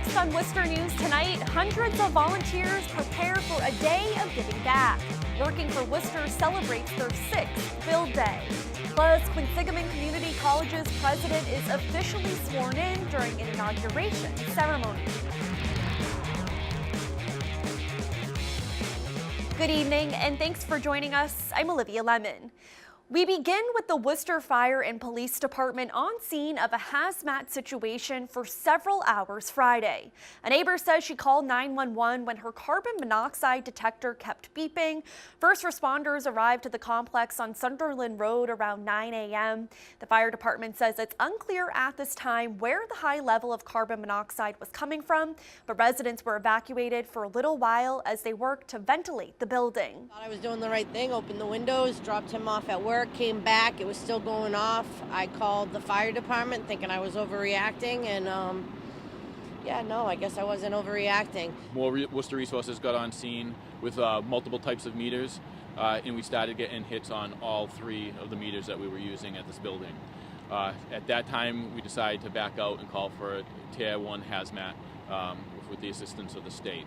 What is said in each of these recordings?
Next on Worcester News tonight, hundreds of volunteers prepare for a day of giving back. Working for Worcester celebrates their 6th Build Day. Plus, Quinsigamond Community College's president is officially sworn in during an inauguration ceremony. Good evening, and thanks for joining us. I'm Olivia Lemon. We begin with the Worcester Fire and Police Department on scene of a hazmat situation for several hours Friday. A neighbor says she called 911 when her carbon monoxide detector kept beeping. First responders arrived to the complex on Sunderland Road around 9 a.m. The fire department says it's unclear at this time where the high level of carbon monoxide was coming from, but residents were evacuated for a little while as they worked to ventilate the building. Thought I was doing the right thing, opened the windows, dropped him off at work. Came back, it was still going off. I called the fire department thinking I was overreacting, and I guess I wasn't overreacting. More Worcester resources got on scene with multiple types of meters, and we started getting hits on all 3 of the meters that we were using at this building. At that time, we decided to back out and call for a Tier 1 hazmat with the assistance of the state.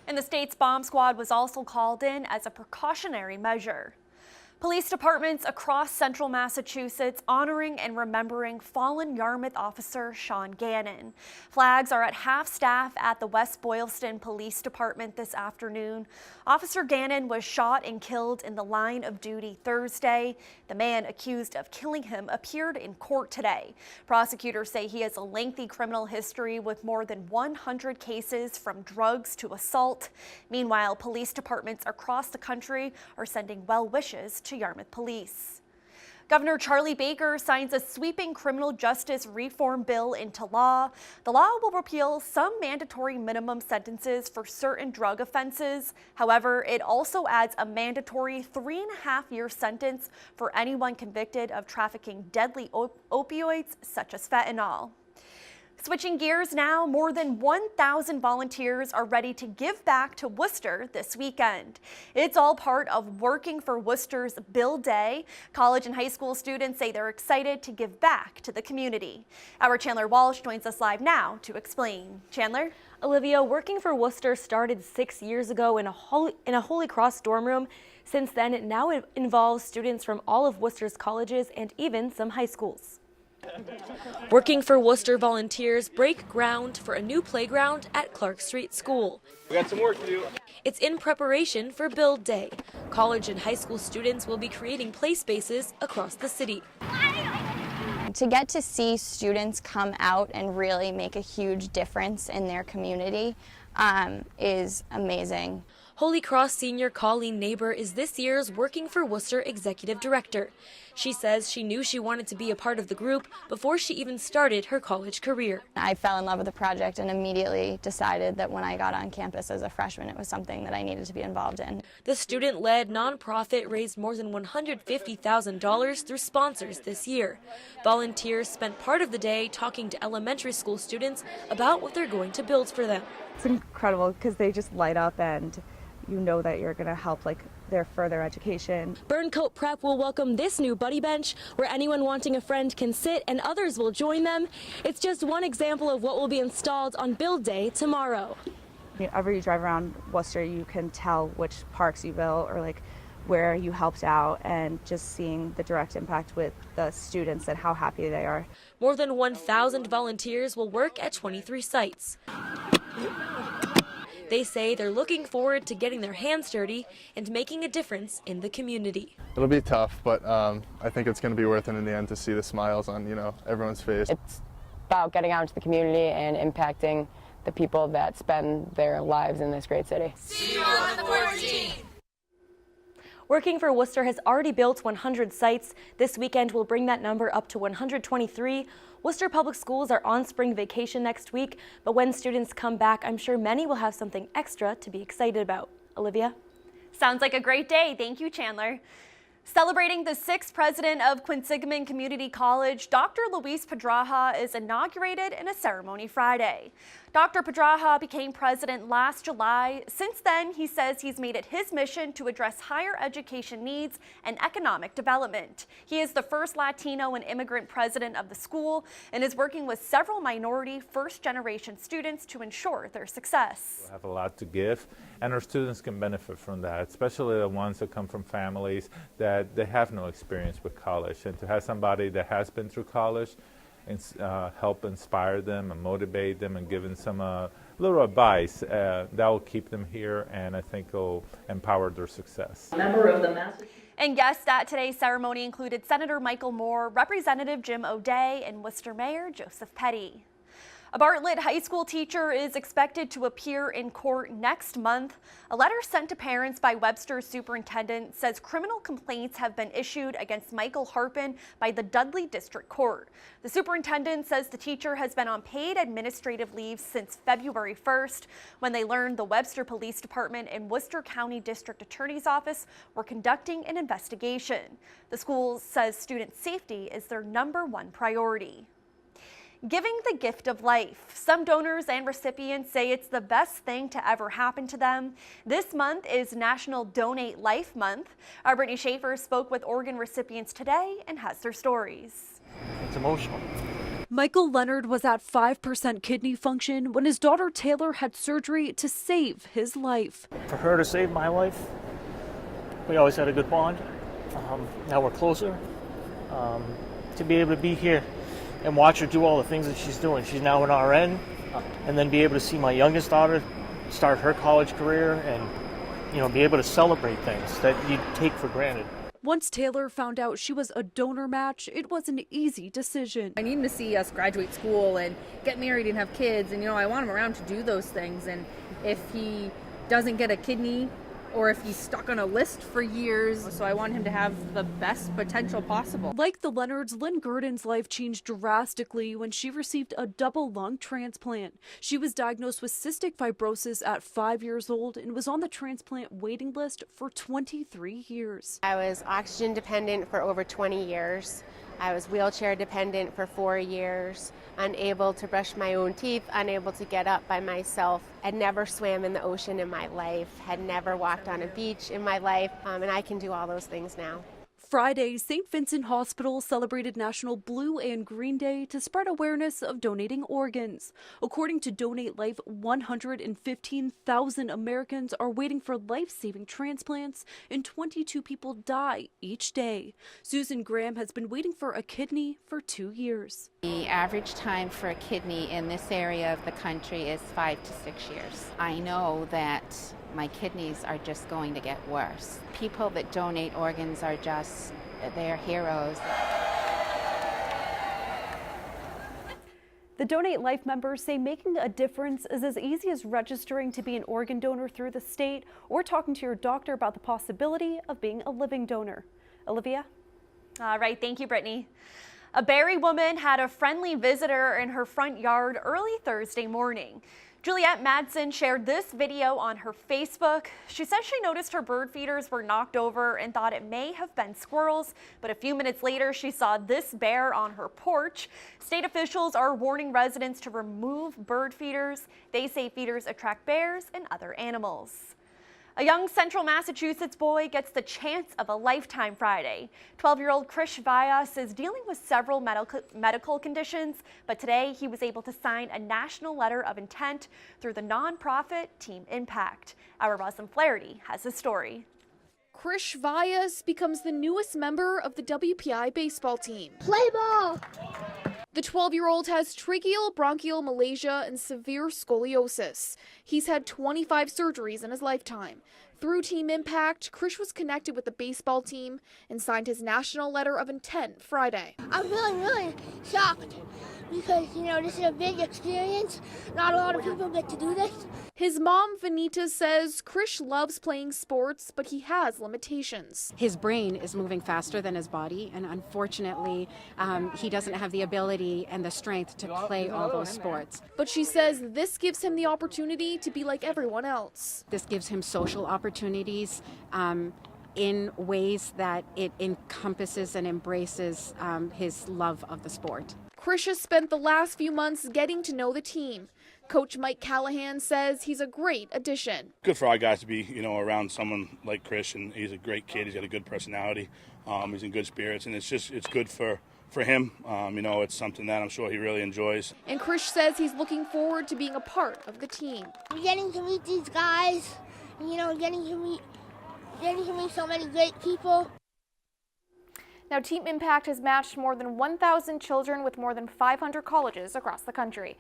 And the state's bomb squad was also called in as a precautionary measure. Police departments across central Massachusetts honoring and remembering fallen Yarmouth officer Sean Gannon. Flags are at half-staff at the West Boylston Police Department this afternoon. Officer Gannon was shot and killed in the line of duty Thursday. The man accused of killing him appeared in court today. Prosecutors say he has a lengthy criminal history with more than 100 cases from drugs to assault. Meanwhile, police departments across the country are sending well wishes to Yarmouth Police. Governor Charlie Baker signs a sweeping criminal justice reform bill into law. The law will repeal some mandatory minimum sentences for certain drug offenses. However, it also adds a mandatory 3.5-year sentence for anyone convicted of trafficking deadly opioids such as fentanyl. Switching gears now, more than 1,000 volunteers are ready to give back to Worcester this weekend. It's all part of Working for Worcester's Build Day. College and high school students say they're excited to give back to the community. Our Chandler Walsh joins us live now to explain. Chandler? Olivia, Working for Worcester started 6 years ago in a Holy Cross dorm room. Since then, it now involves students from all of Worcester's colleges and even some high schools. Working for Worcester volunteers break ground for a new playground at Clark Street School. We got some work to do. It's in preparation for Build Day. College and high school students will be creating play spaces across the city. To get to see students come out and really make a huge difference in their community is amazing. Holy Cross senior Colleen Neighbor is this year's Working for Worcester executive director. She says she knew she wanted to be a part of the group before she even started her college career. I fell in love with the project and immediately decided that when I got on campus as a freshman, it was something that I needed to be involved in. The student-led nonprofit raised more than $150,000 through sponsors this year. Volunteers spent part of the day talking to elementary school students about what they're going to build for them. It's incredible because they just light up and you know that you're going to help their further education. Burncoat Prep will welcome this new buddy bench where anyone wanting a friend can sit and others will join them. It's just one example of what will be installed on Build Day tomorrow. Whenever you drive around Worcester, you can tell which parks you built or where you helped out, and just seeing the direct impact with the students and how happy they are. More than 1,000 volunteers will work at 23 sites. They say they're looking forward to getting their hands dirty and making a difference in the community. It'll be tough, but I think it's going to be worth it in the end to see the smiles on, everyone's face. It's about getting out into the community and impacting the people that spend their lives in this great city. See you on the 14th! Working for Worcester has already built 100 sites. This weekend will bring that number up to 123. Worcester Public Schools are on spring vacation next week, but when students come back, I'm sure many will have something extra to be excited about. Olivia? Sounds like a great day. Thank you, Chandler. Celebrating the 6th president of Quinsigamond Community College, Dr. Luis Pedraja is inaugurated in a ceremony Friday. Dr. Pedraja became president last July. Since then, he says he's made it his mission to address higher education needs and economic development. He is the first Latino and immigrant president of the school and is working with several minority first-generation students to ensure their success. We have a lot to give, and our students can benefit from that, especially the ones that come from families that they have no experience with college. And to have somebody that has been through college and help inspire them and motivate them and give them some little advice that will keep them here, and I think will empower their success. And guests at today's ceremony included Senator Michael Moore, Representative Jim O'Day, and Worcester Mayor Joseph Petty. A Bartlett high school teacher is expected to appear in court next month. A letter sent to parents by Webster's superintendent says criminal complaints have been issued against Michael Harpin by the Dudley District Court. The superintendent says the teacher has been on paid administrative leave since February 1st, when they learned the Webster Police Department and Worcester County District Attorney's Office were conducting an investigation. The school says student safety is their #1 priority. Giving the gift of life. Some donors and recipients say it's the best thing to ever happen to them. This month is National Donate Life Month. Our Brittany Schaefer spoke with organ recipients today and has their stories. It's emotional. Michael Leonard was at 5% kidney function when his daughter Taylor had surgery to save his life. For her to save my life, we always had a good bond. Now we're closer. To be able to be here and watch her do all the things that she's doing. She's now an RN, and then be able to see my youngest daughter start her college career and, be able to celebrate things that you take for granted. Once Taylor found out she was a donor match, it was an easy decision. I need him to see us graduate school and get married and have kids, and I want him around to do those things. And if he doesn't get a kidney, or if he's stuck on a list for years. So I want him to have the best potential possible. Like the Leonards, Lynn Gurdon's life changed drastically when she received a double lung transplant. She was diagnosed with cystic fibrosis at 5 years old and was on the transplant waiting list for 23 years. I was oxygen dependent for over 20 years. I was wheelchair dependent for 4 years, unable to brush my own teeth, unable to get up by myself. I'd never swam in the ocean in my life, had never walked on a beach in my life, and I can do all those things now. Friday, St. Vincent Hospital celebrated National Blue and Green Day to spread awareness of donating organs. According to Donate Life, 115,000 Americans are waiting for life-saving transplants, and 22 people die each day. Susan Graham has been waiting for a kidney for 2 years. The average time for a kidney in this area of the country is 5 to 6 years. I know that my kidneys are just going to get worse. People that donate organs are just, they're heroes. The Donate Life members say making a difference is as easy as registering to be an organ donor through the state or talking to your doctor about the possibility of being a living donor. Olivia? All right, thank you, Brittany. A Barre woman had a friendly visitor in her front yard early Thursday morning. Juliette Madsen shared this video on her Facebook. She says she noticed her bird feeders were knocked over and thought it may have been squirrels, but a few minutes later she saw this bear on her porch. State officials are warning residents to remove bird feeders. They say feeders attract bears and other animals. A young Central Massachusetts boy gets the chance of a lifetime Friday. 12-year-old Krish Vyas is dealing with several medical conditions, but today he was able to sign a national letter of intent through the nonprofit Team Impact. Our Roslyn Flaherty has his story. Krish Vyas becomes the newest member of the WPI baseball team. Play ball! The 12-year-old has tracheal bronchial malacia and severe scoliosis. He's had 25 surgeries in his lifetime. Through Team Impact, Krish was connected with the baseball team and signed his national letter of intent Friday. I'm really shocked because, this is a big experience. Not a lot of people get to do this. His mom, Vanita, says Krish loves playing sports, but he has limitations. His brain is moving faster than his body, and unfortunately, he doesn't have the ability and the strength to play all those sports. But she says this gives him the opportunity to be like everyone else. This gives him social opportunities. in ways that it encompasses and embraces his love of the sport. Krish has spent the last few months getting to know the team. Coach Mike Callahan says he's a great addition. Good for our guys to be, around someone like Krish, and he's a great kid. He's got a good personality. He's in good spirits, and it's good for him. It's something that I'm sure he really enjoys. And Krish says he's looking forward to being a part of the team. Getting to meet these guys, getting to meet so many great people. Now, Team Impact has matched more than 1,000 children with more than 500 colleges across the country.